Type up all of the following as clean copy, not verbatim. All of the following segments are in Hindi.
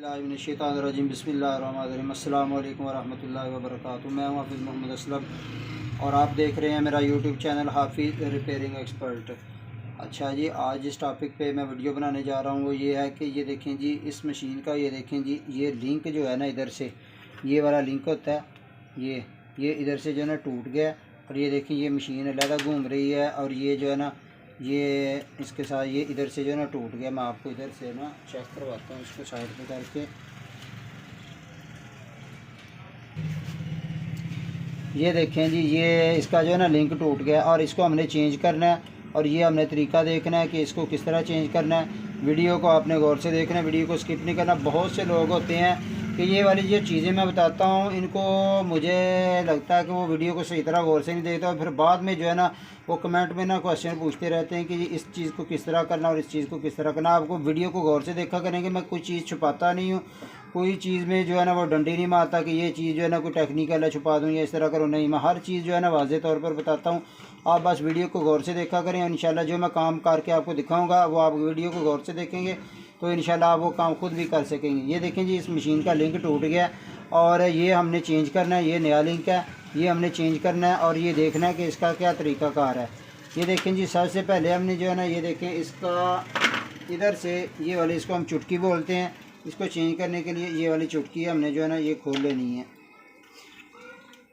बिस्मिल्लाहिर्रहमानिर्रहीम बिस्मिल्लाहिर्रहमानिर्रहीम अस्सलामु अलैकुम वरहमतुल्लाहि वबरकातुहू। मैं हूँ हाफिज़ मोहम्मद असलम और आप देख रहे हैं मेरा यूट्यूब चैनल हाफिज़ रिपेयरिंग एक्सपर्ट। अच्छा जी, आज जिस टॉपिक पे मैं वीडियो बनाने जा रहा हूँ वो ये है कि ये देखें जी, इस मशीन का ये देखें जी, ये लिंक जो है ना, इधर से ये वाला लिंक होता है, ये इधर से जो है ना टूट गया। और ये देखें, ये मशीन अलग घूम रही है और ये जो है ना, ये इसके साथ ये इधर से जो है ना टूट गया। मैं आपको इधर से ना चेक करवाता हूँ, इसको साइड पे करके। ये देखें जी, ये इसका जो है ना लिंक टूट गया और इसको हमने चेंज करना है। और ये हमने तरीका देखना है कि इसको किस तरह चेंज करना है। वीडियो को आपने गौर से देखना है, वीडियो को स्किप नहीं करना। बहुत से लोग होते हैं कि ये वाली जो चीज़ें मैं बताता हूँ, इनको मुझे लगता है कि वो वीडियो को सही तरह गौर से नहीं देखता और फिर बाद में जो है ना वो कमेंट में ना क्वेश्चन पूछते रहते हैं कि जी इस चीज़ को किस तरह करना और इस चीज़ को किस तरह करना। आपको वीडियो को गौर से देखा करेंगे, मैं कोई चीज़ छुपाता नहीं हूँ, कोई चीज़ में जो है ना वो डंडी नहीं मारता कि ये चीज़ जो है ना कोई टेक्निकल है, छुपा दूँ या इस तरह करो। नहीं, मैं हर चीज़ जो है ना वाज़े तौर पर बताता हूँ। आप बस वीडियो को गौर से देखा करें। इंशाल्लाह जो मैं काम करके आपको दिखाऊंगा वो आप वीडियो को गौर से देखेंगे तो इंशाल्लाह आप वो काम खुद भी कर सकेंगे। ये देखें जी, इस मशीन का लिंक टूट गया और ये हमने चेंज करना है। ये नया लिंक है, ये हमने चेंज करना है और ये देखना है कि इसका क्या तरीक़ाकार है। ये देखें जी, सबसे पहले हमने जो है ना, ये देखें इसका इधर से ये वाली, इसको हम चुटकी बोलते हैं। इसको चेंज करने के लिए ये वाली चुटकी हमने जो है ना ये खोल लेनी है।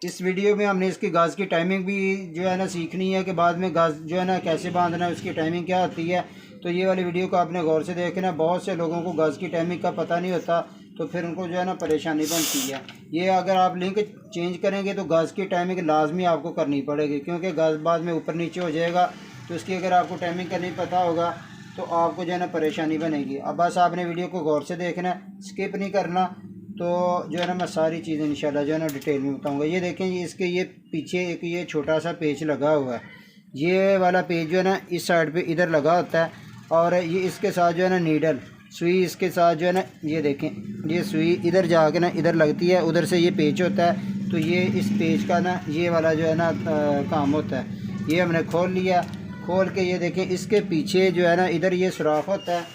इस वीडियो में हमने इसकी गाज की टाइमिंग भी जो है ना सीखनी है कि बाद में गाज जो है ना कैसे बांधना है, उसकी टाइमिंग क्या होती है। तो ये वाली वीडियो को आपने गौर से देखना। बहुत से लोगों को गाज की टाइमिंग का पता नहीं होता तो फिर उनको जो है ना परेशानी बनती है। ये अगर आप लिंक चेंज करेंगे तो गाज की टाइमिंग लाजमी आपको करनी पड़ेगी, क्योंकि गाज बाद में ऊपर नीचे हो जाएगा। तो इसकी अगर आपको टाइमिंग का नहीं पता होगा तो आपको जो है ना परेशानी बनेगी। अब बस आपने वीडियो को गौर से देखना है, स्किप नहीं करना। तो जो है ना मैं सारी चीज़ें इंशाल्लाह जो है ना डिटेल में बताऊंगा। ये देखें जी, इसके ये पीछे एक ये छोटा सा पेच लगा हुआ है। ये वाला पेच जो है ना इस साइड पे इधर लगा होता है और ये इसके साथ जो है ना नीडल सुई इसके साथ जो है ना, ये देखें ये सुई इधर जाके ना इधर लगती है, उधर से ये पेच होता है। तो ये इस पेच का ना ये वाला जो है ना काम होता है। ये हमने खोल लिया। खोल के ये देखें, इसके पीछे जो है ना इधर ये सुराख होता है।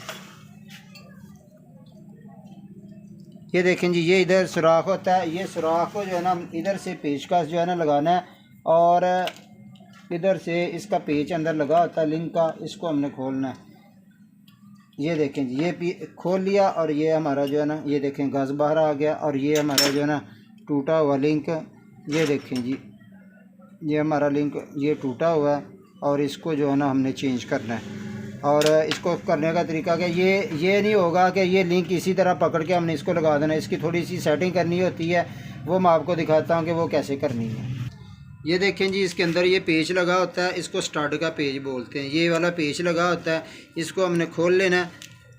ये देखें जी, ये इधर सुराख होता है। ये सुराख को जो है ना इधर से पेचकस जो है ना लगाना है और इधर से इसका पेच अंदर लगा होता है लिंक का, इसको हमने खोलना है। ये देखें जी, ये खोल लिया और ये हमारा जो है ना, ये देखें गज बाहर आ गया और ये हमारा जो है ना टूटा हुआ लिंक। ये देखें जी, ये हमारा लिंक ये टूटा हुआ है और इसको जो है ना हमने चेंज करना है। और इसको करने का तरीका क्या, ये नहीं होगा कि ये लिंक इसी तरह पकड़ के हमने इसको लगा देना है। इसकी थोड़ी सी सेटिंग करनी होती है, वो मैं आपको दिखाता हूँ कि वो कैसे करनी है। ये देखें जी, इसके अंदर ये पेच लगा होता है, इसको स्टड का पेच बोलते हैं। ये वाला पेच लगा होता है, इसको हमने खोल लेना है।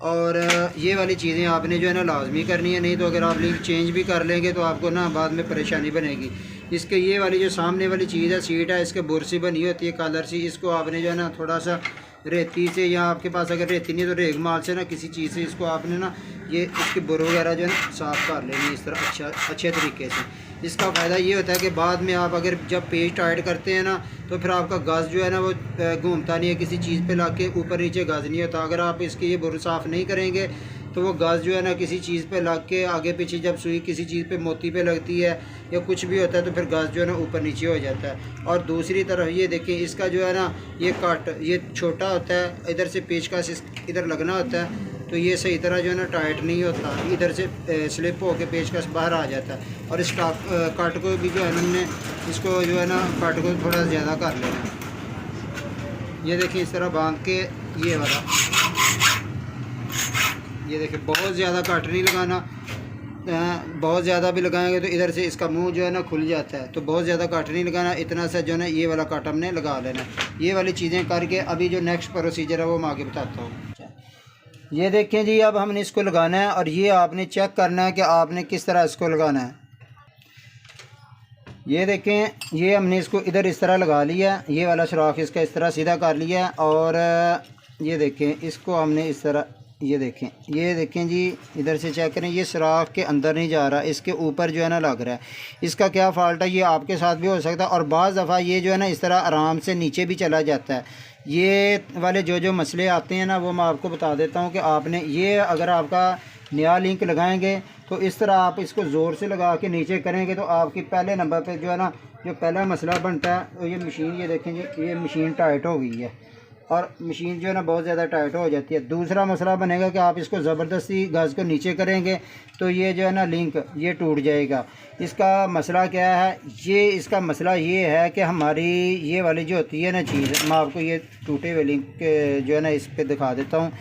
और ये वाली चीज़ें आपने जो है ना लाजमी करनी है, नहीं तो अगर आप लिंक चेंज भी कर लेंगे तो आपको ना बाद में परेशानी बनेगी। इसके ये वाली जो सामने वाली चीज़ है, सीट है, इसके बुर सी बनी होती है कलर सी। इसको आपने जो है ना थोड़ा सा रेती से, या आपके पास अगर रेती नहीं तो रेग माल से ना किसी चीज़ से इसको आपने ना ये इसकी बुर वगैरह जो है ना साफ़ कर लेनी इस तरह अच्छे तरीके से। इसका फ़ायदा ये होता है कि बाद में आप अगर जब पेज टाइट करते हैं ना तो फिर आपका गज़ जो है ना वो घूमता नहीं है, किसी चीज़ पे लाके ऊपर नीचे गज़ नहीं होता। अगर आप इसकी ये बुर साफ़ नहीं करेंगे तो वो गज़ जो है ना किसी चीज़ पे लग के आगे पीछे, जब सुई किसी चीज़ पे मोती पे लगती है या कुछ भी होता है तो फिर गज़ जो है ना ऊपर नीचे हो जाता है। और दूसरी तरफ ये देखिए, इसका जो है ना ये कट ये छोटा होता है, इधर से पेचकस इधर लगना होता है तो ये सही तरह जो है ना टाइट नहीं होता, इधर से स्लिप होकर पेचकस बाहर आ जाता है। और इस कट को भी जो है ना हमने इसको जो है ना कट को थोड़ा ज़्यादा कर लेना है। ये देखिए, इस तरह बांध के ये वाला, ये देखिए बहुत ज़्यादा कट नहीं लगाना। बहुत ज़्यादा भी लगाएंगे तो इधर से इसका मुंह जो है ना खुल जाता है, तो बहुत ज़्यादा कट नहीं लगाना। इतना सा जो है ना ये वाला कट हमने लगा लेना है। ये वाली चीज़ें करके अभी जो नेक्स्ट प्रोसीजर है वो मैं आगे बताता हूँ। ये देखें जी, अब हमने इसको लगाना है और ये आपने चेक करना है कि आपने किस तरह इसको लगाना है। ये देखें, ये हमने इसको इधर इस तरह लगा लिया, ये वाला सुराख इसका इस तरह सीधा कर लिया। और ये देखें, इसको हमने इस तरह, ये देखें जी, इधर से चेक करें, ये सुराख के अंदर नहीं जा रहा, इसके ऊपर जो है ना लग रहा है। इसका क्या फ़ाल्ट है, ये आपके साथ भी हो सकता है और बाज़ दफ़ा ये जो है ना इस तरह आराम से नीचे भी चला जाता है। ये वाले जो मसले आते हैं ना वो मैं आपको बता देता हूँ कि आपने ये, अगर आपका नया लिंक लगाएंगे तो इस तरह आप इसको ज़ोर से लगा के नीचे करेंगे तो आपकी पहले नंबर पे जो है ना, जो पहला मसला बनता है तो ये मशीन, ये देखेंगे ये मशीन टाइट हो गई है और मशीन जो है ना बहुत ज़्यादा टाइट हो जाती है। दूसरा मसला बनेगा कि आप इसको ज़बरदस्ती गज़ को नीचे करेंगे तो ये जो है ना लिंक ये टूट जाएगा। इसका मसला क्या है, ये इसका मसला ये है कि हमारी ये वाली जो होती है ना चीज़, मैं आपको ये टूटे हुए लिंक जो है ना इस पर दिखा देता हूँ।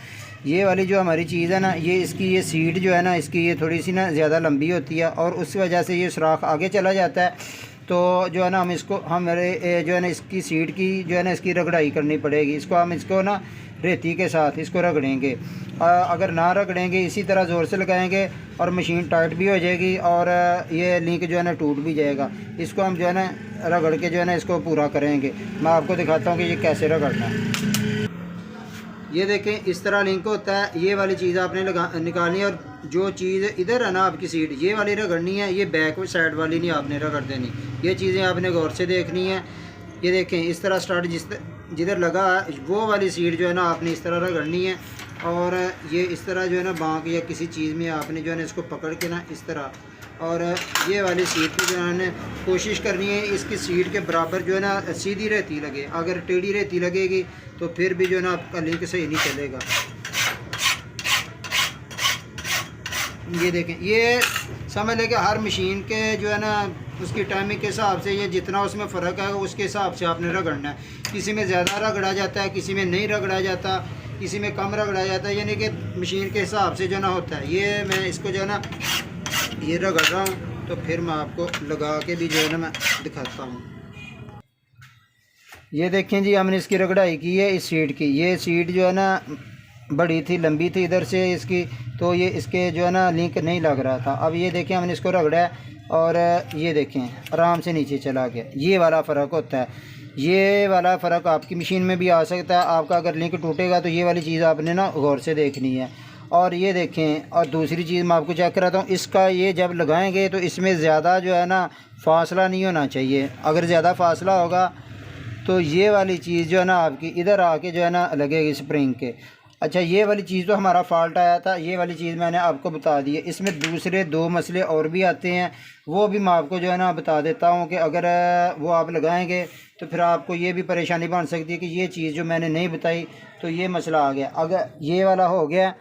ये वाली जो हमारी चीज़ है ना, ये इसकी ये सीट जो है ना, इसकी ये थोड़ी सी ना ज़्यादा लंबी होती है और उस वजह से ये सुराख आगे चला जाता है। तो जो है ना हम इसको हमारे जो है ना इसकी सीट की जो है ना इसकी रगड़ाई करनी पड़ेगी। इसको हम इसको ना रेती के साथ इसको रगड़ेंगे। अगर ना रगड़ेंगे, इसी तरह ज़ोर से लगाएंगे और मशीन टाइट भी हो जाएगी और ये लिंक जो है ना टूट भी जाएगा। इसको हम जो है ना रगड़ के जो है ना इसको पूरा करेंगे। मैं आपको दिखाता हूँ कि ये कैसे रगड़ना है। ये देखें इस तरह लिंक होता है। ये वाली चीज़ आपने निकालनी है और जो चीज़ इधर है ना आपकी सीट, ये वाली रगड़नी है, ये बैक साइड वाली नहीं आपने रगड़ देनी। ये चीज़ें आपने गौर से देखनी है। ये देखें इस तरह स्टार्ट जिधर लगा है वो वाली सीट जो है ना आपने इस तरह रगड़नी है और ये इस तरह जो है ना बांक या किसी चीज़ में आपने जो है ना इसको पकड़ के ना इस तरह, और ये वाली सीट की जो है ना कोशिश करनी है इसकी सीट के बराबर जो है ना सीधी रेती लगे। अगर टेढ़ी रेती लगेगी तो फिर भी जो है ना आपका लिंक सही नहीं चलेगा। ये देखें, ये समझ लें कि हर मशीन के जो है ना उसकी टाइमिंग के हिसाब से ये जितना उसमें फ़र्क है उसके हिसाब से आपने रगड़ना है। किसी में ज़्यादा रगड़ा जाता है, किसी में नहीं रगड़ा जाता, किसी में कम रगड़ा जाता है, यानी कि मशीन के हिसाब से जो ना होता है। ये मैं इसको जो है ना ये रगड़ रहा हूँ तो फिर मैं आपको लगा के भी जो है ना मैं दिखाता हूँ। ये देखें जी, हमने इसकी रगड़ाई की है इस सीट की। ये सीट जो है ना बड़ी थी, लंबी थी इधर से इसकी, तो ये इसके जो है ना लिंक नहीं लग रहा था। अब ये देखें हमने इसको रगड़ा है और ये देखें आराम से नीचे चला गया। ये वाला फ़र्क होता है। ये वाला फ़र्क आपकी मशीन में भी आ सकता है। आपका अगर लिंक टूटेगा तो ये वाली चीज़ आपने ना गौर से देखनी है। और ये देखें, और दूसरी चीज़ मैं आपको चेक कराता हूँ, इसका ये जब लगाएंगे तो इसमें ज़्यादा जो है ना फासला नहीं होना चाहिए। अगर ज़्यादा फासला होगा तो ये वाली चीज़ जो है ना आपकी इधर आके जो है ना लगेगी स्प्रिंग के। अच्छा, ये वाली चीज़ तो हमारा फ़ाल्ट आया था, ये वाली चीज़ मैंने आपको बता दी है। इसमें दूसरे दो मसले और भी आते हैं, वो भी मैं आपको जो है ना बता देता हूँ कि अगर वो आप लगाएंगे तो फिर आपको ये भी परेशानी बन सकती है कि ये चीज़ जो मैंने नहीं बताई तो ये मसला आ गया। अगर ये वाला हो गया,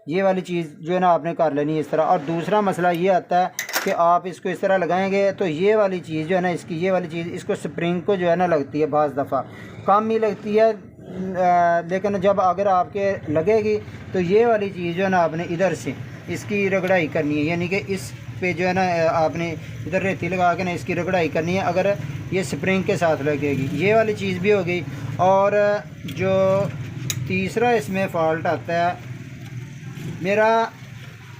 ये वाली चीज़ जो है ना आपने कर लेनी है इस तरह। और दूसरा मसला ये आता है कि आप इसको इस तरह लगाएंगे तो ये वाली चीज़ जो है ना इसकी, ये वाली चीज़ इसको स्प्रिंग को जो है ना लगती है, बाज़ दफ़ा कम ही लगती है, लेकिन जब अगर आपके लगेगी तो ये वाली चीज़ जो है ना आपने इधर से इसकी रगड़ाई करनी है। यानी कि इस पे जो है ना आपने इधर रेती लगा के ना इसकी रगड़ाई करनी है। अगर ये स्प्रिंग के साथ लगेगी, ये वाली चीज़ भी हो गई। और जो तीसरा इसमें फ़ॉल्ट आता है, मेरा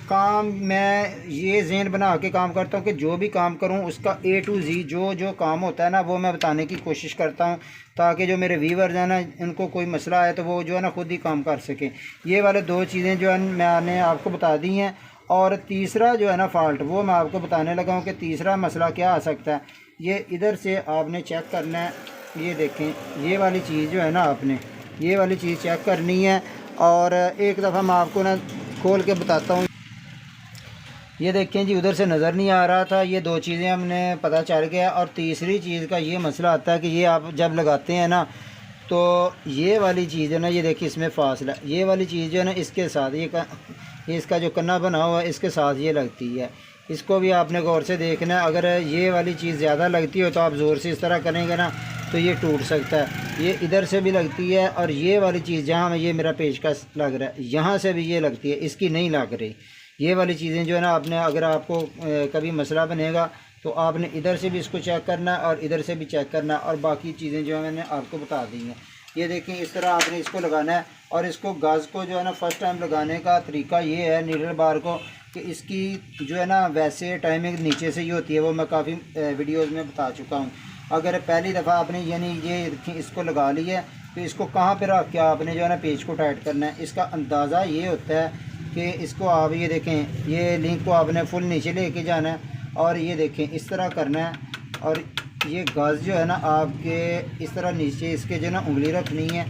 काम, मैं ये ज़हन बना के काम करता हूँ कि जो भी काम करूँ उसका A to Z जो काम होता है ना वो मैं बताने की कोशिश करता हूँ, ताकि जो मेरे व्यूअर्स हैं ना इनको कोई मसला है तो वो जो है ना खुद ही काम कर सकें। ये वाले दो चीज़ें जो है मैंने आपको बता दी हैं। और तीसरा जो है ना फ़ॉल्ट वो मैं आपको बताने लगा हूँ कि तीसरा मसला क्या आ सकता है। ये इधर से आपने चेक करना है। ये देखें, ये वाली चीज़ जो है ना आपने ये वाली चीज़ चेक करनी है। और एक दफ़ा मैं आपको ना खोल के बताता हूँ। ये देखें जी, उधर से नज़र नहीं आ रहा था, ये दो चीज़ें हमने पता चल गया। और तीसरी चीज़ का ये मसला आता है कि ये आप जब लगाते हैं ना तो ये वाली चीज़ है ना, ये देखिए इसमें फासला, ये वाली चीज़ जो है ना इसके साथ ये इसका जो कन्ना बना हुआ है इसके साथ ये लगती है। इसको भी आपने गौर से देखना है। अगर ये वाली चीज़ ज़्यादा लगती हो तो आप ज़ोर से इस तरह करेंगे ना तो ये टूट सकता है। ये इधर से भी लगती है और ये वाली चीज़ जहाँ ये मेरा पेचकस लग रहा है यहाँ से भी ये लगती है, इसकी नहीं लग रही। ये वाली चीज़ें जो है ना आपने, अगर आपको कभी मसला बनेगा तो आपने इधर से भी इसको चेक करना और इधर से भी चेक करना। और बाकी चीज़ें जो है मैंने आपको बता दी हैं। ये देखें, इस तरह आपने इसको लगाना है। और इसको गज़ को जो है ना फ़र्स्ट टाइम लगाने का तरीका ये है नीडल बार को, कि इसकी जो है ना वैसे टाइमिंग नीचे से ही होती है, वो मैं काफ़ी वीडियोज़ में बता चुका हूँ। अगर पहली दफ़ा आपने यानी ये इसको लगा लिया है तो इसको कहाँ पर रख के आपने जो है ना पेज को टाइट करना है। इसका अंदाज़ा ये होता है कि इसको आप ये देखें, ये लिंक को आपने फुल नीचे लेके जाना है और ये देखें इस तरह करना है। और ये गज़ जो है ना आपके इस तरह नीचे इसके जो है ना उंगली रखनी है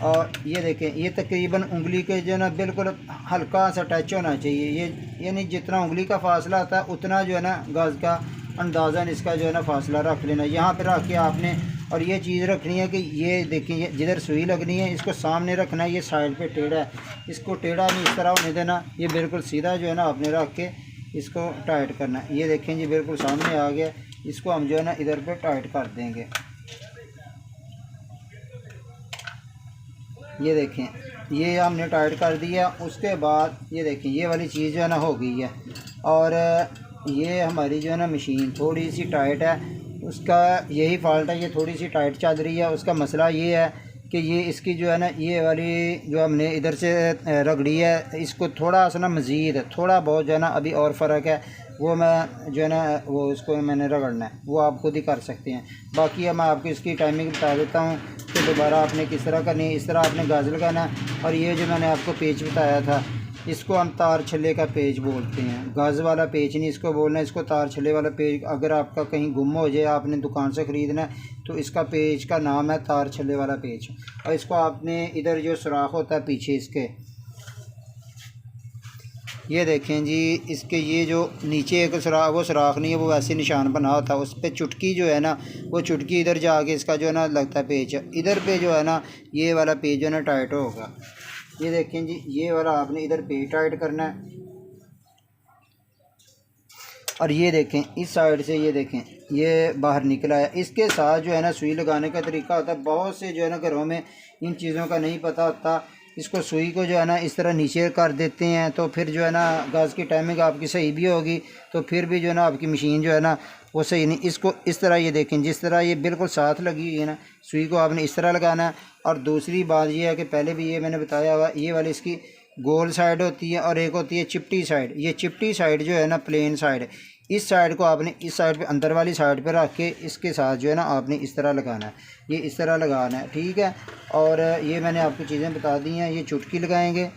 और ये देखें ये तकरीबन उंगली के जो है ना बिल्कुल हल्का सा टच होना चाहिए। ये यानी जितना उंगली का फासला आता है उतना जो है ना गज़ का अंदाज़न इसका जो है ना फासला रख लेना। यहाँ पे रख के आपने और ये चीज़ रखनी है कि ये देखिए ये जिधर सुई लगनी है इसको सामने रखना है। ये साइड पे टेढ़ा है, इसको टेढ़ा नहीं इस तरह होने देना। ये बिल्कुल सीधा जो है ना आपने रख के इसको टाइट करना है। ये देखें जी बिल्कुल सामने आ गया। इसको हम जो है ना इधर पे टाइट कर देंगे। ये देखें ये हमने टाइट कर दिया। उसके बाद ये देखें ये वाली चीज़ जो है ना हो गई है। और ये हमारी जो है ना मशीन थोड़ी सी टाइट है, उसका यही फॉल्ट है, ये थोड़ी सी टाइट चल रही है। उसका मसला ये है कि ये इसकी जो है ना ये वाली जो हमने इधर से रगड़ी है इसको थोड़ा सा ना मज़ीद थोड़ा बहुत जो है ना अभी और फ़र्क है, वो मैं जो है ना वो उसको मैंने रगड़ना है, वो आप खुद ही कर सकते हैं। बाकी अब मैं आपको इसकी टाइमिंग बता देता हूँ कि दोबारा आपने किस तरह करनी है। इस तरह आपने गाज लगाना है। और ये जो मैंने आपको पेच बताया था इसको हम तार छल्ले का पेच बोलते हैं। गाज वाला पेच नहीं इसको बोलना, इसको तार छल्ले वाला पेच। अगर आपका कहीं गुम हो जाए आपने दुकान से ख़रीदना है तो इसका पेच का नाम है तार छल्ले वाला पेच। और इसको आपने इधर जो सुराख होता है पीछे इसके, ये देखें जी इसके ये जो नीचे एक सुराख वो सुराख नहीं है, वो वैसे निशान बना होता है। उस पर चुटकी जो है ना वो चुटकी इधर जाके इसका जो है ना लगता है पेच। इधर पे जो है ना ये वाला पेच जो है ना टाइट होगा। ये देखें जी ये वाला आपने इधर पेच टाइट करना है। और ये देखें इस साइड से ये देखें ये बाहर निकला है। इसके साथ जो है ना सुई लगाने का तरीका होता है। बहुत से जो है ना घरों में इन चीज़ों का नहीं पता होता। इसको सुई को जो है ना इस तरह नीचे कर देते हैं तो फिर जो है ना गाज की टाइमिंग आपकी सही भी होगी, तो फिर भी जो है ना आपकी मशीन जो है ना वो सही नहीं। इसको इस तरह ये देखें जिस तरह ये बिल्कुल साथ लगी हुई है ना, सुई को आपने इस तरह लगाना है। और दूसरी बात ये है कि पहले भी ये मैंने बताया हुआ, ये वाली इसकी गोल साइड होती है और एक होती है चिपटी साइड। ये चिपटी साइड जो है ना प्लेन साइड, इस साइड को आपने इस साइड पे अंदर वाली साइड पे रख के इसके साथ जो है ना आपने इस तरह लगाना है। ये इस तरह लगाना है, ठीक है। और ये मैंने आपको चीज़ें बता दी हैं। ये चुटकी लगाएंगे,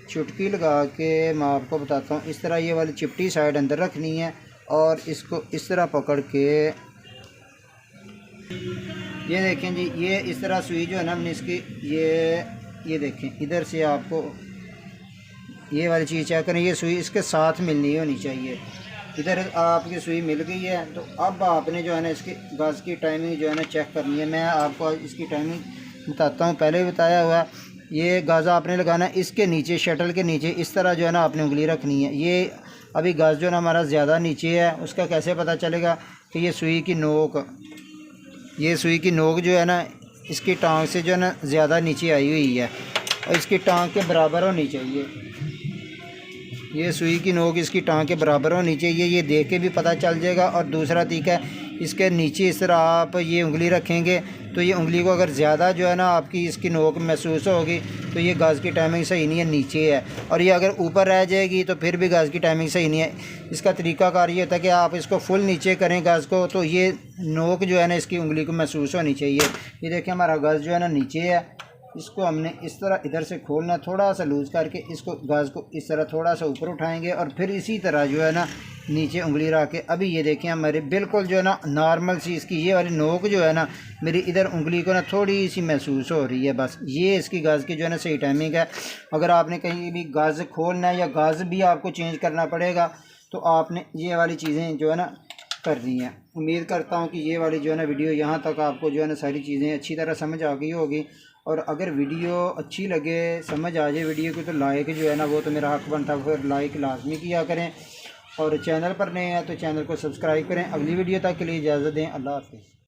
चुटकी लगा के मैं आपको बताता हूँ। इस तरह ये वाली चिपटी साइड अंदर रखनी है और इसको इस तरह पकड़ के ये देखें जी ये इस तरह सुई जो है ना हमने इसकी ये देखें इधर से आपको ये वाली चीज़ चेक करें। ये सुई इसके साथ मिलनी होनी चाहिए। इधर आपकी सुई मिल गई है तो अब आपने जो है ना इसकी गाज की टाइमिंग जो है ना चेक करनी है। मैं आपको इसकी टाइमिंग बताता हूँ, पहले भी बताया हुआ। ये गाजा आपने लगाना है इसके नीचे, शटल के नीचे इस तरह जो है ना आपने उंगली रखनी है। ये अभी गाज जो है ना हमारा ज़्यादा नीचे है, उसका कैसे पता चलेगा कि ये सुई की नोक, ये सुई की नोक जो है ना इसकी टांग से जो है ना ज़्यादा नीचे आई हुई है और इसकी टांग के बराबर होनी चाहिए। ये सुई की नोक इसकी टांग के बराबर होनी चाहिए, ये देख के भी पता चल जाएगा। और दूसरा तरीका है इसके नीचे इस तरह आप ये उंगली रखेंगे तो ये उंगली को अगर ज़्यादा जो है ना आपकी इसकी नोक महसूस होगी तो ये गाज की टाइमिंग सही नहीं है, नीचे है। और ये अगर ऊपर रह जाएगी तो फिर भी गाज की टाइमिंग सही नहीं है। इसका तरीकाकार ये होता है कि आप इसको फुल नीचे करें गाज को, तो ये नोक जो है ना इसकी उंगली को महसूस होनी चाहिए। ये देखिए हमारा गाज जो है ना नीचे है, इसको हमने इस तरह इधर से खोलना, थोड़ा सा लूज़ करके इसको गाज को इस तरह थोड़ा सा ऊपर उठाएंगे और फिर इसी तरह जो है ना नीचे उंगली रख के अभी ये देखें हमारे बिल्कुल जो है ना नॉर्मल सी इसकी ये वाली नोक जो है ना मेरी इधर उंगली को ना थोड़ी सी महसूस हो रही है। बस ये इसकी गाज की जो है ना सही टाइमिंग है। अगर आपने कहीं भी गाज खोलना है या गाज भी आपको चेंज करना पड़ेगा तो आपने ये वाली चीज़ें जो है ना करनी है। उम्मीद करता हूँ कि ये वाली जो है ना वीडियो यहाँ तक आपको जो है ना सारी चीज़ें अच्छी तरह समझ आ गई होगी। और अगर वीडियो अच्छी लगे, समझ आ जाए वीडियो की, तो लाइक जो है ना वो तो मेरा हक बनता है, फिर लाइक लाजमी किया करें। और चैनल पर नए हैं तो चैनल को सब्सक्राइब करें। अगली वीडियो तक के लिए इजाज़त दें। अल्लाह हाफ़िज़।